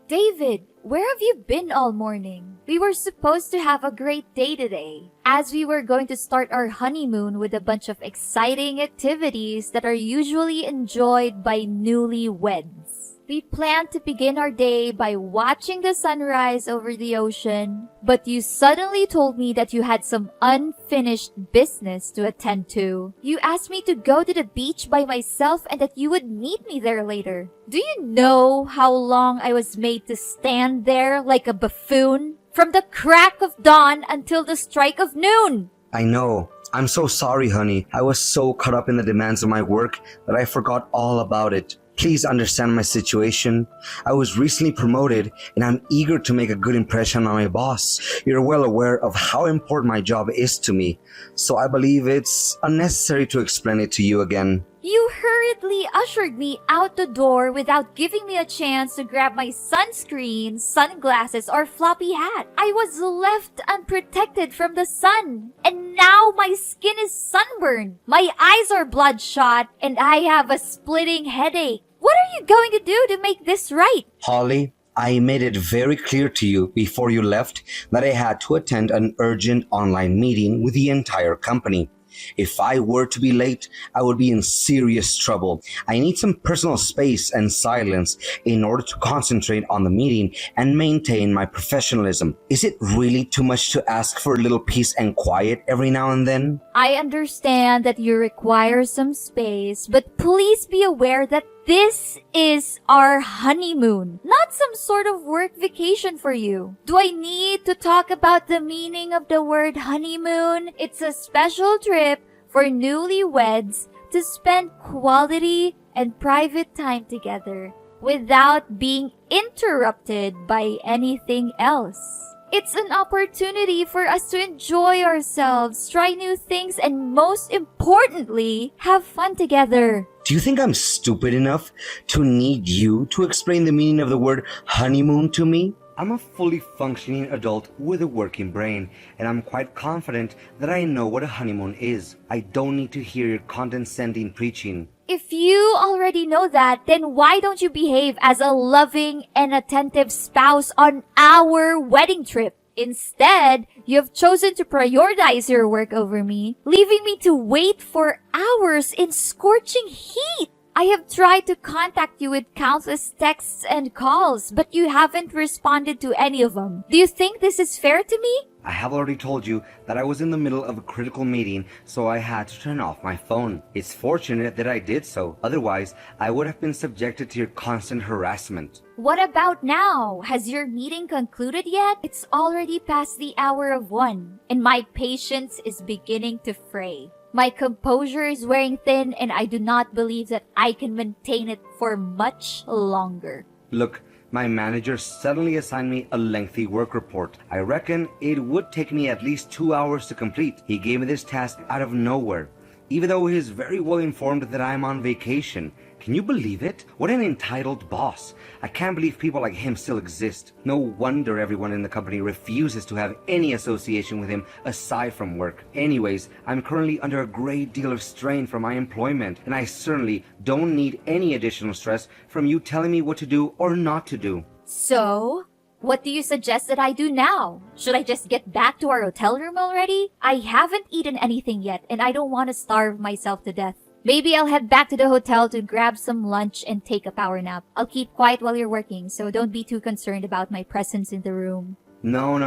David, where have you been all morning? We were supposed to have a great day today, as we were going to start our honeymoon with a bunch of exciting activities that are usually enjoyed by newlyweds. We planned to begin our day by watching the sunrise over the ocean, but you suddenly told me that you had some unfinished business to attend to. You asked me to go to the beach by myself and that you would meet me there later. Do you know how long I was made to stand there like a buffoon? From the crack of dawn until the strike of noon! I know. I'm so sorry, honey. I was so caught up in the demands of my work that I forgot all about it. Please understand my situation. I was recently promoted and I'm eager to make a good impression on my boss. You're well aware of how important my job is to me, so I believe it's unnecessary to explain it to you again. You hurriedly ushered me out the door without giving me a chance to grab my sunscreen, sunglasses, or floppy hat. I was left unprotected from the sun, and now my skin is sunburned. My eyes are bloodshot, and I have a splitting headache. What are you going to do to make this right? Holly, I made it very clear to you before you left that I had to attend an urgent online meeting with the entire company. If I were to be late, I would be in serious trouble. I need some personal space and silence in order to concentrate on the meeting and maintain my professionalism. Is it really too much to ask for a little peace and quiet every now and then? I understand that you require some space, but please be aware that this is our honeymoon, not some sort of work vacation for you. Do I need to talk about the meaning of the word honeymoon? It's a special trip for newlyweds to spend quality and private time together without being interrupted by anything else. It's an opportunity for us to enjoy ourselves, try new things, and most importantly, have fun together. Do you think I'm stupid enough to need you to explain the meaning of the word honeymoon to me? I'm a fully functioning adult with a working brain, and I'm quite confident that I know what a honeymoon is. I don't need to hear your condescending preaching. If you already know that, then why don't you behave as a loving and attentive spouse on our wedding trip? Instead, you have chosen to prioritize your work over me, leaving me to wait for hours in scorching heat. I have tried to contact you with countless texts and calls, but you haven't responded to any of them. Do you think this is fair to me? I have already told you that I was in the middle of a critical meeting, so I had to turn off my phone. It's fortunate that I did so. Otherwise, I would have been subjected to your constant harassment. What about now? Has your meeting concluded yet? It's already past the hour of 1, and my patience is beginning to fray. My composure is wearing thin, and I do not believe that I can maintain it for much longer. Look, my manager suddenly assigned me a lengthy work report. I reckon it would take me at least 2 hours to complete. He gave me this task out of nowhere, even though he is very well informed that I'm on vacation. Can you believe it? What an entitled boss. I can't believe people like him still exist. No wonder everyone in the company refuses to have any association with him aside from work. Anyways, I'm currently under a great deal of strain from my employment, and I certainly don't need any additional stress from you telling me what to do or not to do. So, what do you suggest that I do now? Should I just get back to our hotel room already? I haven't eaten anything yet, and I don't want to starve myself to death. Maybe I'll head back to the hotel to grab some lunch and take a power nap. I'll keep quiet while you're working, so don't be too concerned about my presence in the room. No.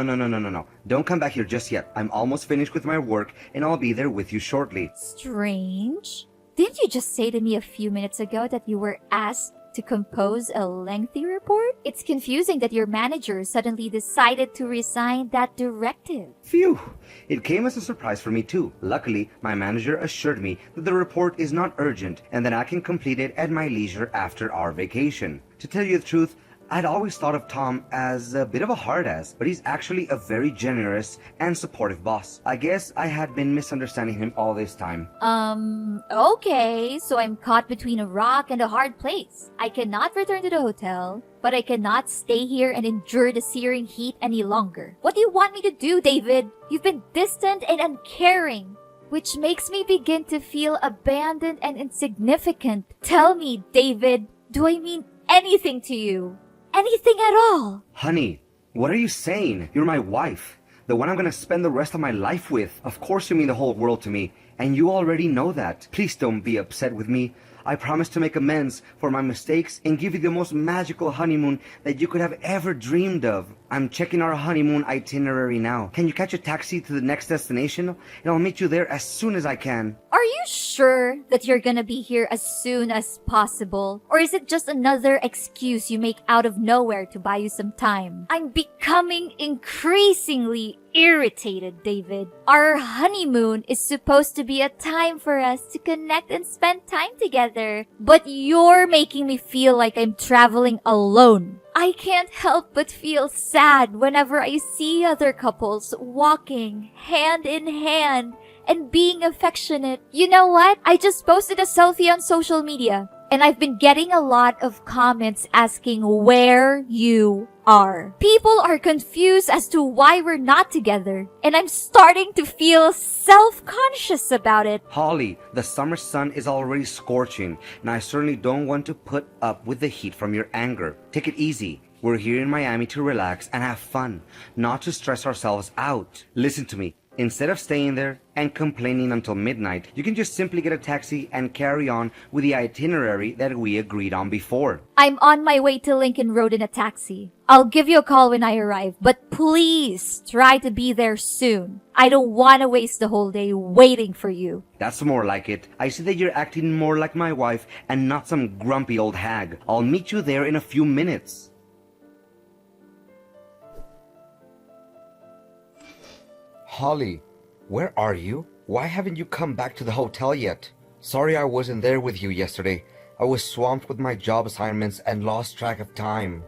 Don't come back here just yet. I'm almost finished with my work, and I'll be there with you shortly. Strange. Didn't you just say to me a few minutes ago that you were asked to compose a lengthy report? It's confusing that your manager suddenly decided to resign that directive. Phew! It came as a surprise for me too. Luckily, my manager assured me that the report is not urgent and that I can complete it at my leisure after our vacation. To tell you the truth, I'd always thought of Tom as a bit of a hard-ass, but he's actually a very generous and supportive boss. I guess I had been misunderstanding him all this time. Okay, so I'm caught between a rock and a hard place. I cannot return to the hotel, but I cannot stay here and endure the searing heat any longer. What do you want me to do, David? You've been distant and uncaring, which makes me begin to feel abandoned and insignificant. Tell me, David, do I mean anything to you? anything at all. Honey, what are you saying? You're my wife, the one I'm gonna spend the rest of my life with. Of course you mean the whole world to me, and you already know that. Please don't be upset with me. I promise to make amends for my mistakes and give you the most magical honeymoon that you could have ever dreamed of. I'm checking our honeymoon itinerary now. Can you catch a taxi to the next destination? And I'll meet you there as soon as I can. Are you sure that you're gonna be here as soon as possible? Or is it just another excuse you make out of nowhere to buy you some time? I'm becoming increasingly irritated, David. Our honeymoon is supposed to be a time for us to connect and spend time together. But you're making me feel like I'm traveling alone. I can't help but feel sad whenever I see other couples walking hand in hand and being affectionate. You know what? I just posted a selfie on social media, and I've been getting a lot of comments asking where you are. People are confused as to why we're not together, and I'm starting to feel self-conscious about it. Holly, the summer sun is already scorching, and I certainly don't want to put up with the heat from your anger. Take it easy. We're here in Miami to relax and have fun, not to stress ourselves out. Listen to me. Instead of staying there and complaining until midnight, you can just simply get a taxi and carry on with the itinerary that we agreed on before. I'm on my way to Lincoln Road in a taxi. I'll give you a call when I arrive, but please try to be there soon. I don't want to waste the whole day waiting for you. That's more like it. I see that you're acting more like my wife and not some grumpy old hag. I'll meet you there in a few minutes. Holly, where are you? Why haven't you come back to the hotel yet? Sorry I wasn't there with you yesterday. I was swamped with my job assignments and lost track of time.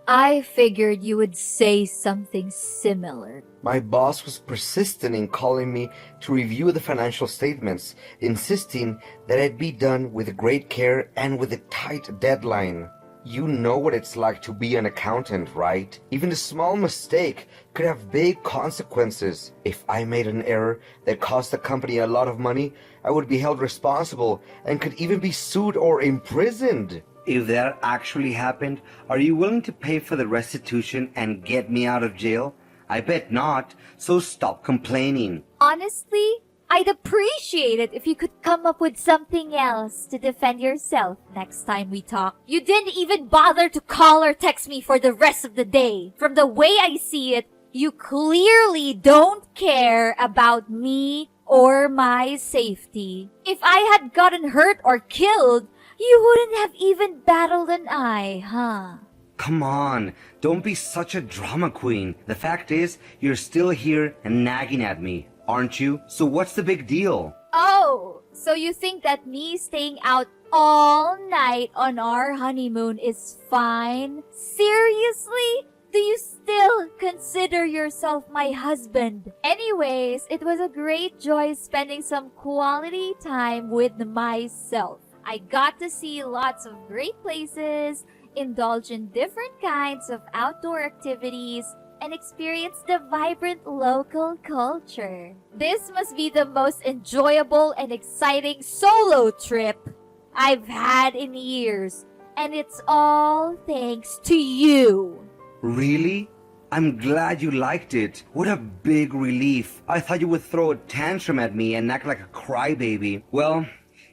I figured you would say something similar. My boss was persistent in calling me to review the financial statements, insisting that it be done with great care and with a tight deadline. You know what it's like to be an accountant, right? Even a small mistake could have big consequences. If I made an error that cost the company a lot of money, I would be held responsible and could even be sued or imprisoned. If that actually happened, are you willing to pay for the restitution and get me out of jail? I bet not, so stop complaining. Honestly, I'd appreciate it if you could come up with something else to defend yourself next time we talk. You didn't even bother to call or text me for the rest of the day. From the way I see it, you clearly don't care about me or my safety. If I had gotten hurt or killed, you wouldn't have even battled an eye, huh? Come on, don't be such a drama queen. The fact is, you're still here and nagging at me, aren't you? So what's the big deal? Oh, so you think that me staying out all night on our honeymoon is fine? Seriously? Do you still consider yourself my husband? Anyways, it was a great joy spending some quality time with myself. I got to see lots of great places, indulge in different kinds of outdoor activities, and experience the vibrant local culture. This must be the most enjoyable and exciting solo trip I've had in years, and it's all thanks to you. Really? I'm glad you liked it. What a big relief. I thought you would throw a tantrum at me and act like a crybaby. Well,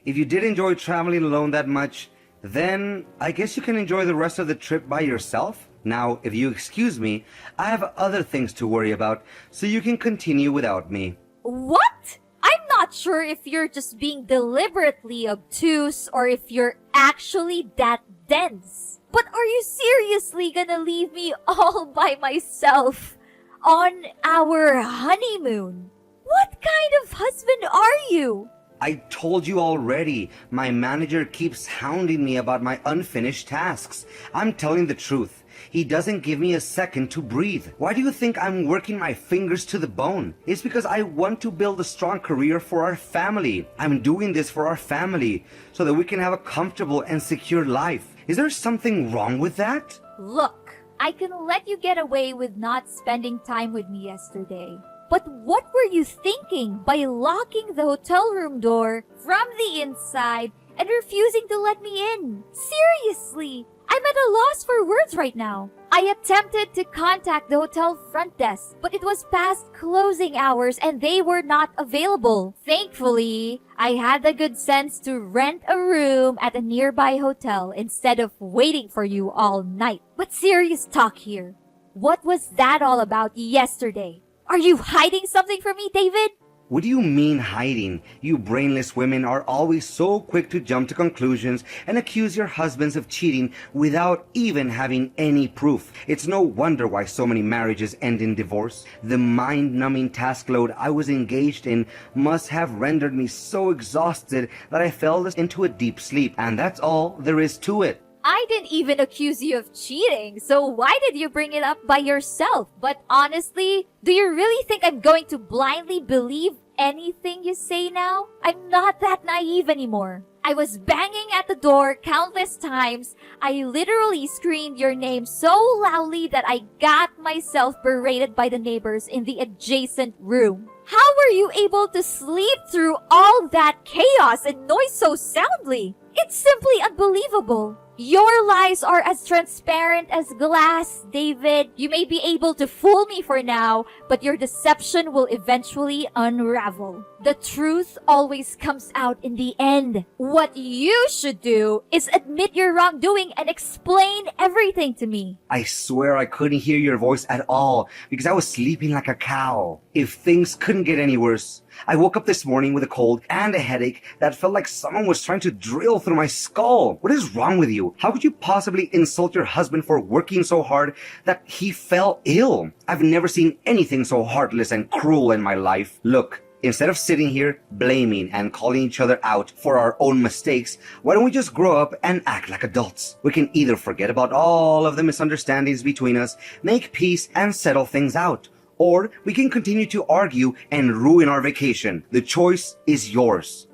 if you did enjoy traveling alone that much, then I guess you can enjoy the rest of the trip by yourself. Now, if you excuse me, I have other things to worry about, so you can continue without me. What? I'm not sure if you're just being deliberately obtuse or if you're actually that dense. But are you seriously gonna leave me all by myself on our honeymoon? What kind of husband are you? I told you already, my manager keeps hounding me about my unfinished tasks. I'm telling the truth. He doesn't give me a second to breathe. Why do you think I'm working my fingers to the bone? It's because I want to build a strong career for our family. I'm doing this for our family so that we can have a comfortable and secure life. Is there something wrong with that? Look, I can let you get away with not spending time with me yesterday. But what were you thinking by locking the hotel room door from the inside and refusing to let me in? Seriously, I I'm at a loss for words right now. I attempted to contact the hotel front desk, but it was past closing hours and they were not available. Thankfully, I had the good sense to rent a room at a nearby hotel instead of waiting for you all night. But serious talk here. What was that all about yesterday? Are you hiding something from me, David? What do you mean hiding? You brainless women are always so quick to jump to conclusions and accuse your husbands of cheating without even having any proof. It's no wonder why so many marriages end in divorce. The mind-numbing task load I was engaged in must have rendered me so exhausted that I fell into a deep sleep, and that's all there is to it. I didn't even accuse you of cheating, so why did you bring it up by yourself? But honestly, do you really think I'm going to blindly believe anything you say now? I'm not that naive anymore. I was banging at the door countless times. I literally screamed your name so loudly that I got myself berated by the neighbors in the adjacent room. How were you able to sleep through all that chaos and noise so soundly? It's simply unbelievable. Your lies are as transparent as glass, David. You may be able to fool me for now, but your deception will eventually unravel. The truth always comes out in the end. What you should do is admit your wrongdoing and explain everything to me. I swear I couldn't hear your voice at all because I was sleeping like a cow. If things couldn't get any worse, I woke up this morning with a cold and a headache that felt like someone was trying to drill through my skull. What is wrong with you? How could you possibly insult your husband for working so hard that he fell ill? I've never seen anything so heartless and cruel in my life. Look, instead of sitting here blaming and calling each other out for our own mistakes, why don't we just grow up and act like adults? We can either forget about all of the misunderstandings between us, make peace, and settle things out. Or we can continue to argue and ruin our vacation. The choice is yours.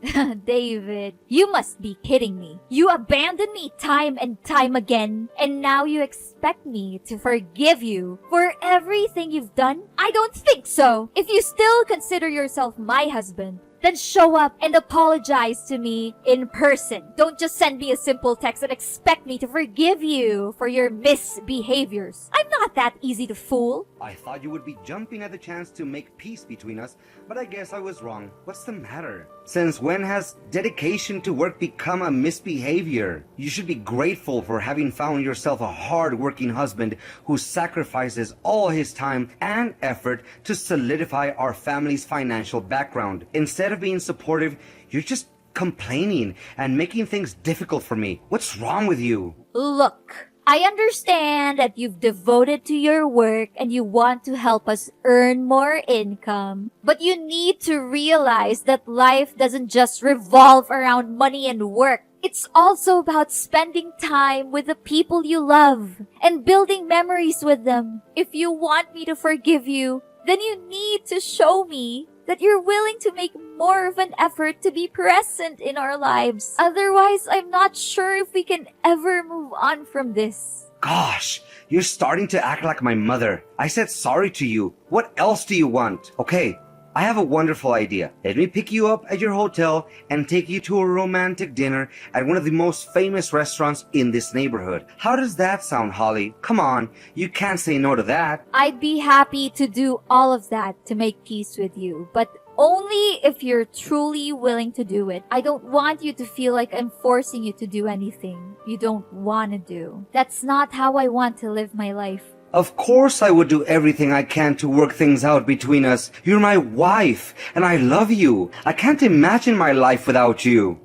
David, you must be kidding me. You abandoned me time and time again, and now you expect me to forgive you for everything you've done? I don't think so. If you still consider yourself my husband, then show up and apologize to me in person. Don't just send me a simple text and expect me to forgive you for your misbehaviors. I'm not that easy to fool. I thought you would be jumping at the chance to make peace between us, but I guess I was wrong. What's the matter? Since when has dedication to work become a misbehavior? You should be grateful for having found yourself a hard-working husband who sacrifices all his time and effort to solidify our family's financial background. Instead of being supportive, you're just complaining and making things difficult for me. What's wrong with you? Look, I understand that you've devoted to your work and you want to help us earn more income. But you need to realize that life doesn't just revolve around money and work. It's also about spending time with the people you love and building memories with them. If you want me to forgive you, then you need to show me that you're willing to make more of an effort to be present in our lives. Otherwise, I'm not sure if we can ever move on from this. Gosh, you're starting to act like my mother. I said sorry to you. What else do you want? Okay, I have a wonderful idea. Let me pick you up at your hotel and take you to a romantic dinner at one of the most famous restaurants in this neighborhood. How does that sound, Holly? Come on, you can't say no to that. I'd be happy to do all of that to make peace with you, but only if you're truly willing to do it. I don't want you to feel like I'm forcing you to do anything you don't want to do. That's not how I want to live my life. Of course I would do everything I can to work things out between us. You're my wife, and I love you. I can't imagine my life without you.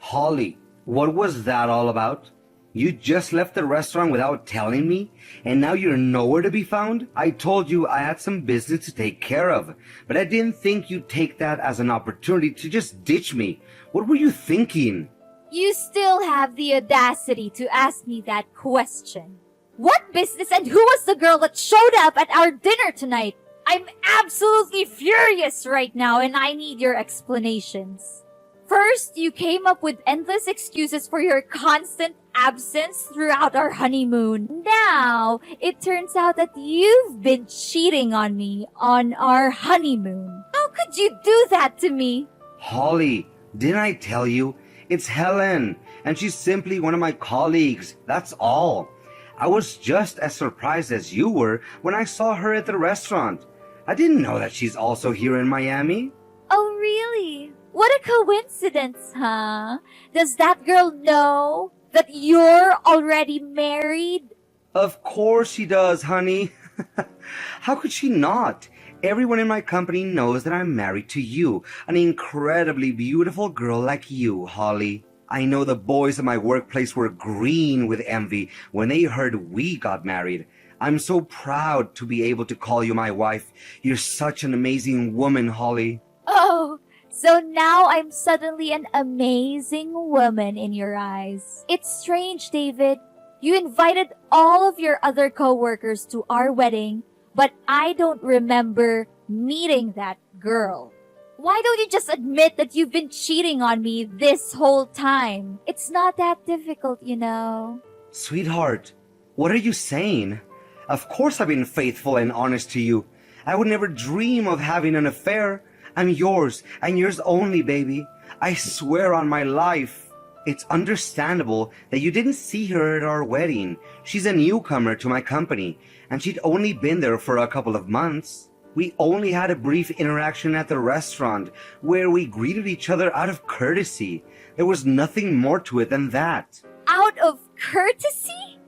Holly, what was that all about? You just left the restaurant without telling me, and now you're nowhere to be found? I told you I had some business to take care of, but I didn't think you'd take that as an opportunity to just ditch me. What were you thinking? You still have the audacity to ask me that question. What business and who was the girl that showed up at our dinner tonight? I'm absolutely furious right now and I need your explanations. First, you came up with endless excuses for your constant absence throughout our honeymoon. Now, it turns out that you've been cheating on me on our honeymoon. How could you do that to me? Holly, didn't I tell you? It's Helen, and she's simply one of my colleagues. That's all. I was just as surprised as you were when I saw her at the restaurant. I didn't know that she's also here in Miami. Oh, really? What a coincidence, huh? Does that girl know that you're already married? Of course she does, honey. How could she not? Everyone in my company knows that I'm married to you, an incredibly beautiful girl like you, Holly. I know the boys at my workplace were green with envy when they heard we got married. I'm so proud to be able to call you my wife. You're such an amazing woman, Holly. Oh, so now I'm suddenly an amazing woman in your eyes. It's strange, David. You invited all of your other coworkers to our wedding, but I don't remember meeting that girl. Why don't you just admit that you've been cheating on me this whole time? It's not that difficult, you know. Sweetheart, what are you saying? Of course I've been faithful and honest to you. I would never dream of having an affair. I'm yours, and yours only, baby. I swear on my life. It's understandable that you didn't see her at our wedding. She's a newcomer to my company, and she'd only been there for a couple of months. We only had a brief interaction at the restaurant where we greeted each other out of courtesy. There was nothing more to it than that. Out of courtesy?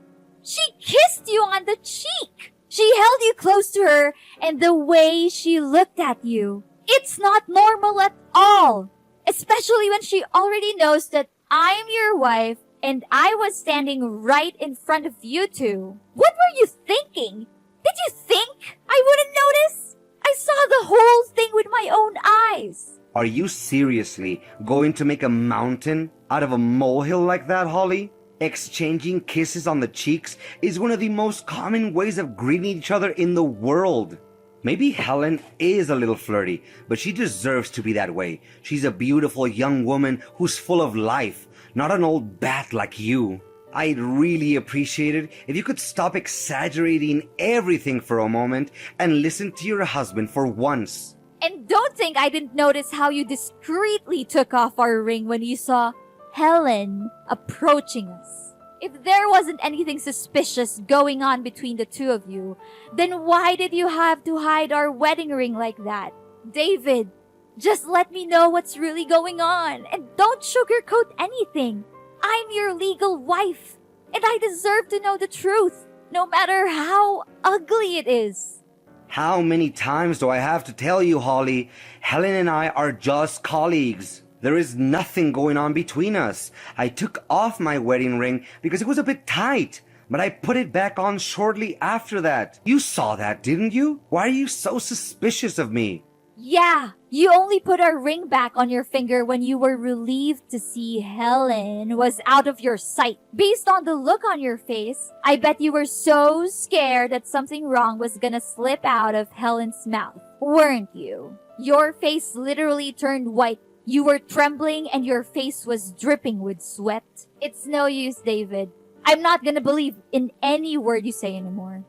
She kissed you on the cheek. She held you close to her, and the way she looked at you. It's not normal at all. Especially when she already knows that I'm your wife and I was standing right in front of you two. What were you thinking? Did you think I wouldn't notice? I saw the whole thing with my own eyes. Are you seriously going to make a mountain out of a molehill like that, Holly? Exchanging kisses on the cheeks is one of the most common ways of greeting each other in the world. Maybe Helen is a little flirty, but she deserves to be that way. She's a beautiful young woman who's full of life, not an old bat like you. I'd really appreciate it if you could stop exaggerating everything for a moment and listen to your husband for once. And don't think I didn't notice how you discreetly took off our ring when you saw Helen approaching us. If there wasn't anything suspicious going on between the two of you, then why did you have to hide our wedding ring like that? David, just let me know what's really going on and don't sugarcoat anything. I'm your legal wife, and I deserve to know the truth, no matter how ugly it is. How many times do I have to tell you, Holly? Helen and I are just colleagues. There is nothing going on between us. I took off my wedding ring because it was a bit tight, but I put it back on shortly after that. You saw that, didn't you? Why are you so suspicious of me? Yeah, you only put our ring back on your finger when you were relieved to see Helen was out of your sight. Based on the look on your face, I bet you were so scared that something wrong was gonna slip out of Helen's mouth, weren't you? Your face literally turned white. You were trembling and your face was dripping with sweat. It's no use, David. I'm not gonna believe in any word you say anymore.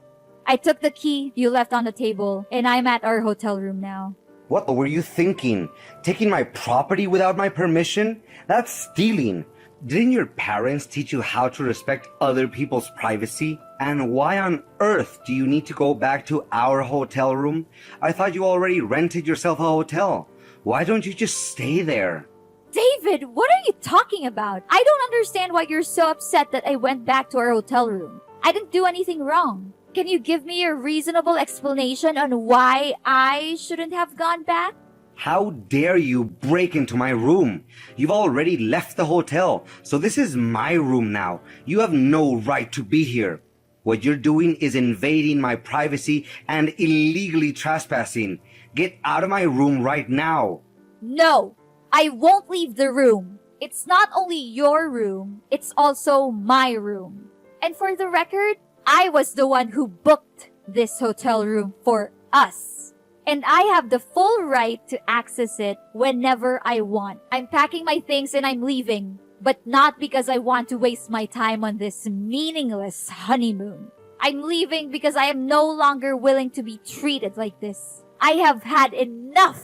I took the key you left on the table, and I'm at our hotel room now. What were you thinking? Taking my property without my permission? That's stealing. Didn't your parents teach you how to respect other people's privacy? And why on earth do you need to go back to our hotel room? I thought you already rented yourself a hotel. Why don't you just stay there? David, what are you talking about? I don't understand why you're so upset that I went back to our hotel room. I didn't do anything wrong. Can you give me a reasonable explanation on why I shouldn't have gone back? How dare you break into my room? You've already left the hotel, so this is my room now. You have no right to be here. What you're doing is invading my privacy and illegally trespassing. Get out of my room right now. No, I won't leave the room. It's not only your room, it's also my room. And for the record, I was the one who booked this hotel room for us. And I have the full right to access it whenever I want. I'm packing my things and I'm leaving. But not because I want to waste my time on this meaningless honeymoon. I'm leaving because I am no longer willing to be treated like this. I have had enough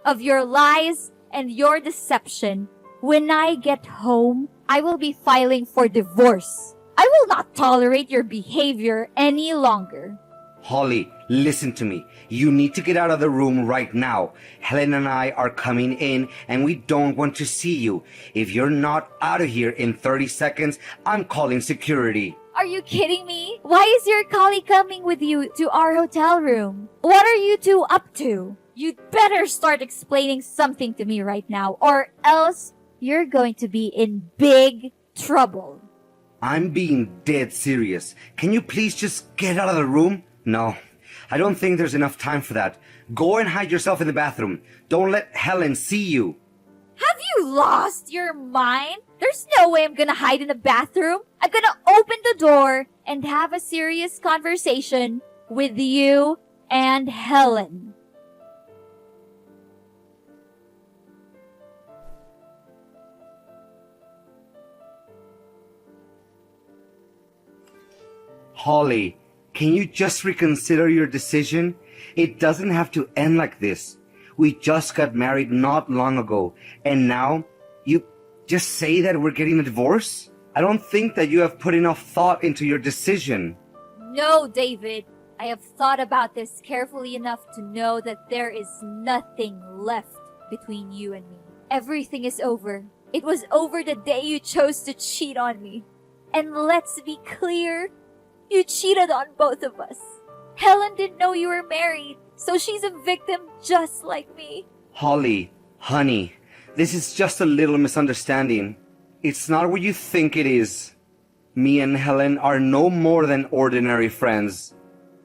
of your lies and your deception. When I get home, I will be filing for divorce. I will not tolerate your behavior any longer. Holly, listen to me. You need to get out of the room right now. Helen and I are coming in and we don't want to see you. If you're not out of here in 30 seconds, I'm calling security. Are you kidding me? Why is your colleague coming with you to our hotel room? What are you two up to? You'd better start explaining something to me right now, or else you're going to be in big trouble. I'm being dead serious. Can you please just get out of the room? No, I don't think there's enough time for that. Go and hide yourself in the bathroom. Don't let Helen see you. Have you lost your mind? There's no way I'm gonna hide in the bathroom. I'm gonna open the door and have a serious conversation with you and Helen. Holly, can you just reconsider your decision? It doesn't have to end like this. We just got married not long ago, and now you just say that we're getting a divorce? I don't think that you have put enough thought into your decision. No, David. I have thought about this carefully enough to know that there is nothing left between you and me. Everything is over. It was over the day you chose to cheat on me. And let's be clear, you cheated on both of us. Helen didn't know you were married, so she's a victim just like me. Holly, honey, this is just a little misunderstanding. It's not what you think it is. Me and Helen are no more than ordinary friends.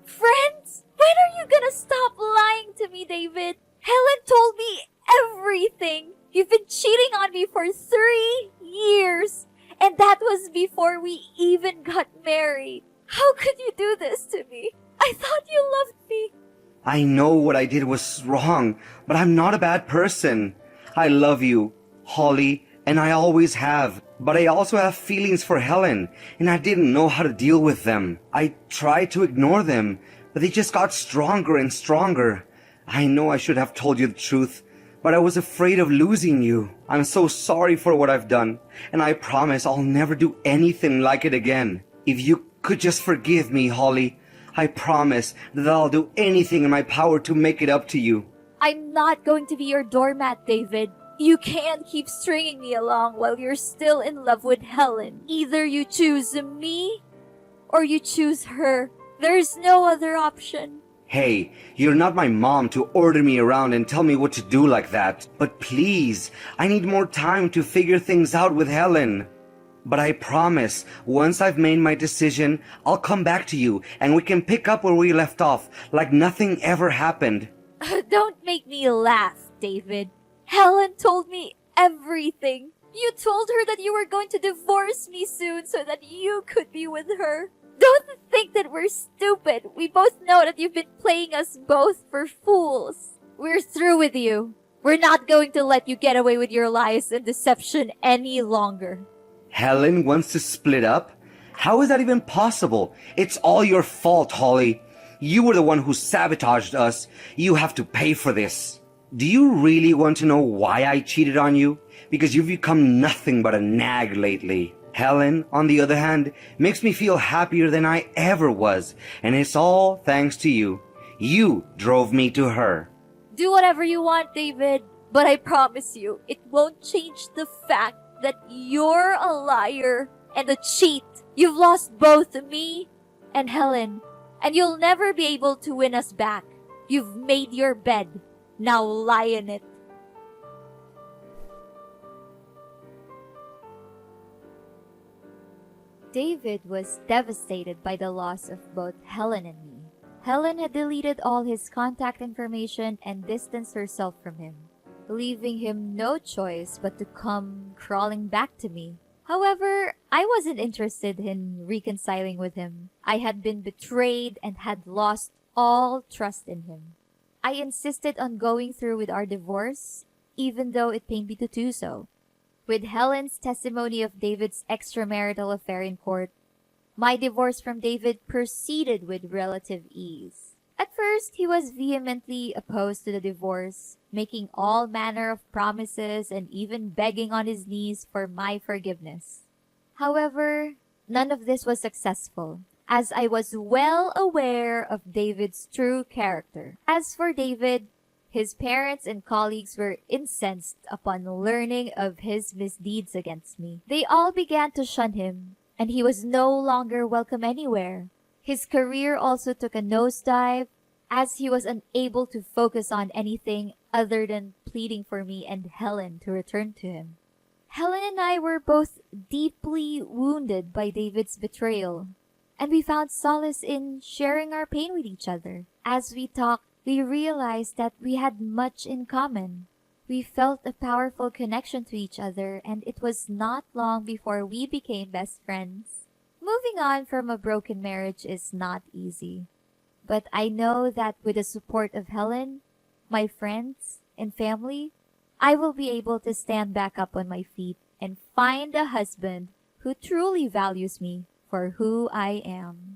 Friends? When are you gonna stop lying to me, David? Helen told me everything. You've been cheating on me for 3 years, and that was before we even got married. How could you do this to me? I thought you loved me. I know what I did was wrong, but I'm not a bad person. I love you, Holly, and I always have. But I also have feelings for Helen, and I didn't know how to deal with them. I tried to ignore them, but they just got stronger and stronger. I know I should have told you the truth, but I was afraid of losing you. I'm so sorry for what I've done, and I promise I'll never do anything like it again. If you could just forgive me, Holly, I promise that I'll do anything in my power to make it up to you. I'm not going to be your doormat, David. You can't keep stringing me along while you're still in love with Helen. Either you choose me or you choose her. There's no other option. Hey, you're not my mom to order me around and tell me what to do like that. But please, I need more time to figure things out with Helen. But I promise, once I've made my decision, I'll come back to you and we can pick up where we left off, like nothing ever happened. Don't make me laugh, David. Helen told me everything. You told her that you were going to divorce me soon so that you could be with her. Don't think that we're stupid. We both know that you've been playing us both for fools. We're through with you. We're not going to let you get away with your lies and deception any longer. Helen wants to split up? How is that even possible? It's all your fault, Holly. You were the one who sabotaged us. You have to pay for this. Do you really want to know why I cheated on you? Because you've become nothing but a nag lately. Helen, on the other hand, makes me feel happier than I ever was, and it's all thanks to you. You drove me to her. Do whatever you want, David, but I promise you, it won't change the fact that you're a liar and a cheat. You've lost both me and Helen, and you'll never be able to win us back. You've made your bed. Now lie in it. David was devastated by the loss of both Helen and me. Helen had deleted all his contact information and distanced herself from him, leaving him no choice but to come crawling back to me. However, I wasn't interested in reconciling with him. I had been betrayed and had lost all trust in him. I insisted on going through with our divorce, even though it pained me to do so. With Helen's testimony of David's extramarital affair in court, my divorce from David proceeded with relative ease. At first, he was vehemently opposed to the divorce, making all manner of promises and even begging on his knees for my forgiveness. However, none of this was successful, as I was well aware of David's true character. As for David, his parents and colleagues were incensed upon learning of his misdeeds against me. They all began to shun him, and he was no longer welcome anywhere. His career also took a nosedive, as he was unable to focus on anything other than pleading for me and Helen to return to him. Helen and I were both deeply wounded by David's betrayal, and we found solace in sharing our pain with each other. As we talked, we realized that we had much in common. We felt a powerful connection to each other, and it was not long before we became best friends. Moving on from a broken marriage is not easy, but I know that with the support of Helen, my friends, and family, I will be able to stand back up on my feet and find a husband who truly values me for who I am.